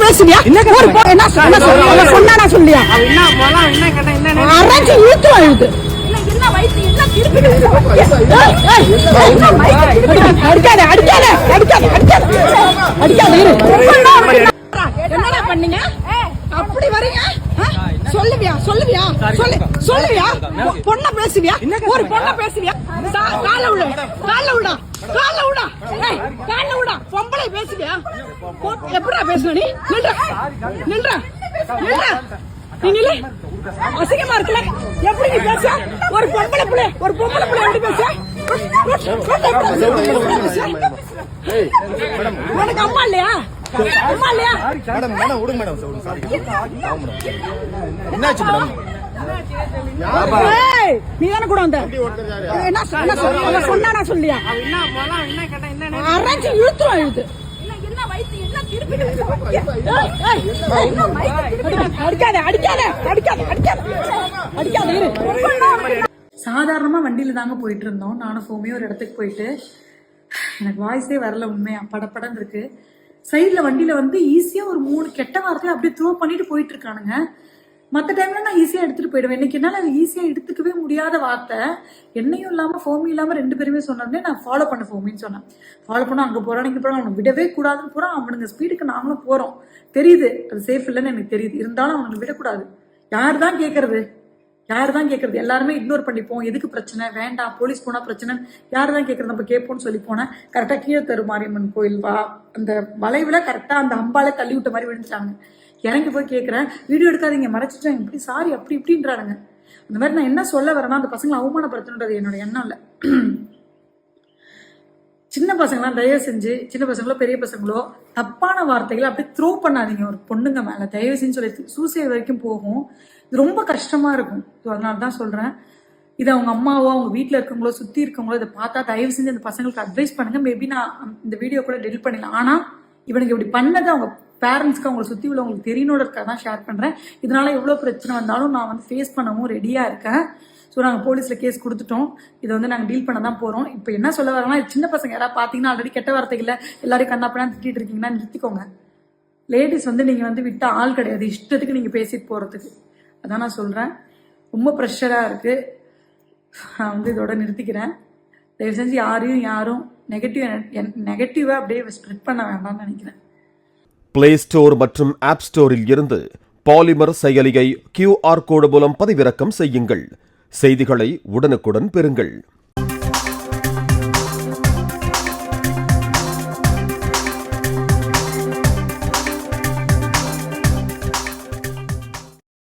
பேசுவியா? என்ன சொன்னா சொல்லியா? அரைச்சு இழுத்து அழுது அடிக்காத அடிக்காத அடிக்காத அடிக்காத என்னடா பண்ணீங்க? அப்படி வரீங்க? சொல்லுவியா சொல்லுவியா சொல்லுவியா? பொண்ண பேசுவியா? ஒரு பொண்ண பேசுவியா? கால விட கால விடா கால விடா கால விடா பொம்பளை பேசுவியா? எப்படா பேசுவ நீ? நில்ற நில்ற நில்ற நீ நில்லு. அசிங்கமா இருக்குல்ல? எப்படி நீ பேச? ஒரு பொம்பளை பிள்ளை எப்படி பேச? உனக்கு அம்மா இல்லையா? அம்மா இல்லையா? மேடம் விடுங்க மேடம். சாரி என்னாச்சு மேடம்? நீ தானே கூட வந்த? என்ன சொன்னா சொல்லியா? அரைச்சு இழுத்துரும் அழுது சாதாரணமா வண்டியில தாங்க போயிட்டு இருந்தோம். நானும் ஃபோமே ஒரு இடத்துக்கு போயிட்டு எனக்கு வாய்ஸே வரல, உண்மையா படப்படன்னு இருக்கு. சைட்ல வண்டியில வந்து ஈஸியா ஒரு 3 கெட்ட வார்த்தையை அப்படியே த்ரோ பண்ணிட்டு போயிட்டு இருக்கானுங்க. மற்ற டைம்ல நான் ஈஸியா எடுத்துட்டு போயிடுவேன். இன்னைக்கு என்னால ஈஸியா எடுத்துக்கவே முடியாத வார்த்தை. என்னையும் இல்லாம ஃபோமி இல்லாம 2 பேருமே சொன்னோடனே நான் ஃபாலோ பண்ண ஃபோமின்னு சொன்னேன். ஃபாலோ பண்ண அங்க போறான் இங்க போறான், அவனை விடவே கூடாதுன்னு போறான். அவனுங்க ஸ்பீடுக்கு நாங்களும் போறோம். தெரியுது அது சேஃப் இல்லைன்னு எனக்கு தெரியுது. இருந்தாலும் அவனுக்கு விடக்கூடாது. யார் தான் கேட்கறது? எல்லாருமே இக்னோர் பண்ணிப்போம். எதுக்கு பிரச்சனை வேண்டாம், போலீஸ் போனா பிரச்சனை, யார் தான் கேட்கறது? நம்ம கேட்போம்னு சொல்லி போனேன். கரெக்டா கீழே தரு மாரியம்மன் கோயில் அந்த வளைவுல கரெக்டா அந்த அம்பாலே தள்ளி விட்ட மாதிரி விழுந்துட்டாங்க. எனக்கு போய் கேட்கறேன், வீடியோ எடுக்காதீங்க மறைச்சிட்டாங்க, இப்படி சாரி அப்படி இப்படின்றானுங்க. அந்த மாதிரி நான் என்ன சொல்ல வரேன்னா, அந்த பசங்களை அவமானப்படுத்தணுன்றது என்னோட எண்ணம் இல்லை. சின்ன பசங்களாம் தயவு செஞ்சு, சின்ன பசங்களோ பெரிய பசங்களோ தப்பான வார்த்தைகளை அப்படியே த்ரோ பண்ணாதீங்க ஒரு பொண்ணுங்க மேல. தயவு செஞ்சு சொல்லி சூசைட் வரைக்கும் போகும். இது ரொம்ப கஷ்டமா இருக்கும். அதனால தான் சொல்றேன், இது அவங்க அம்மாவோ அவங்க வீட்டில் இருக்கவங்களோ சுற்றி இருக்கவங்களோ இதை பார்த்தா தயவு செஞ்சு அந்த பசங்களுக்கு அட்வைஸ் பண்ணுங்க. மேபி நான் இந்த வீடியோ கூட டெலிட் பண்ணிடலாம். ஆனால் இவனுக்கு இப்படி பண்ணது அவங்க பேரண்ட்ஸ்க்கு அவங்களை சுற்றி உள்ளவங்களுக்கு தெரியணுன்றதுக்காக தான் ஷேர் பண்ணுறேன். இதனால எவ்வளோ பிரச்சனை வந்தாலும் நான் வந்து ஃபேஸ் பண்ணவும் ரெடியாக இருக்கேன். ஸோ நாங்கள் போலீஸில் கேஸ் கொடுத்துட்டோம். இதை வந்து நாங்கள் டீல் பண்ண தான் போகிறோம். இப்போ என்ன சொல்ல வரேன்னா, சின்ன பசங்க யாராவது பார்த்தீங்கன்னா ஆல்ரெடி கெட்ட வார்த்தைகளை எல்லாரையும் கண்ணாப்பண்ணா திட்டிட்டு இருக்கீங்கன்னா நிறுத்திக்கோங்க. லேடிஸ் வந்து நீங்கள் வந்து விட்ட ஆள் கிடையாது, இஷ்டத்துக்கு நீங்கள் பேசிட்டு போகிறதுக்கு. அதான் நான் சொல்கிறேன். ரொம்ப ப்ரெஷராக இருக்குது. நான் வந்து இதோட நிறுத்திக்கிறேன். தயவு செஞ்சு யாரும் நெகட்டிவாக அப்படியே ஸ்ப்ரெட் பண்ண வேண்டாம்னு நினைக்கிறேன். பிளே ஸ்டோர் மற்றும் ஆப் ஸ்டோரில் இருந்து பாலிமர் செயலியை QR கோடு மூலம் பதிவிறக்கம் செய்யுங்கள். செய்திகளை உடனுக்குடன் பெறுங்கள்.